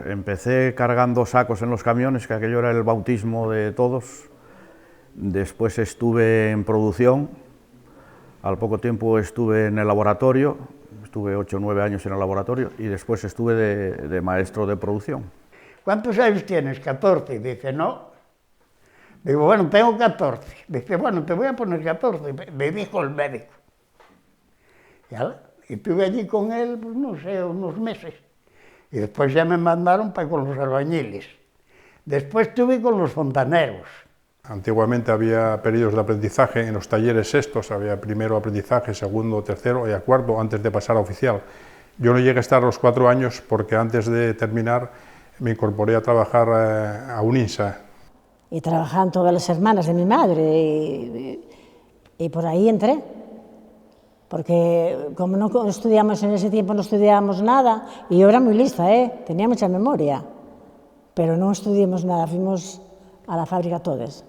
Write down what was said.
empecé cargando sacos en los camiones, que aquello era el bautismo de todos. Después estuve en producción, al poco tiempo estuve en el laboratorio, estuve 8 o 9 años en el laboratorio y después estuve de maestro de producción. ¿Cuántos años tienes? 14. Dice, no. Digo, bueno, tengo 14. Dice, bueno, te voy a poner 14, me dijo el médico. Y estuve allí con él, pues no sé, unos meses. Y después ya me mandaron para con los albañiles. Después estuve con los fontaneros. Antiguamente había periodos de aprendizaje en los talleres estos, había primero aprendizaje, segundo, tercero y a cuarto antes de pasar a oficial. Yo no llegué a estar los 4 años porque antes de terminar me incorporé a trabajar a UNINSA. Y trabajaban todas las hermanas de mi madre y por ahí entré. Porque como no estudiamos en ese tiempo, no estudiábamos nada, y yo era muy lista, tenía mucha memoria, pero no estudiamos nada, fuimos a la fábrica todas.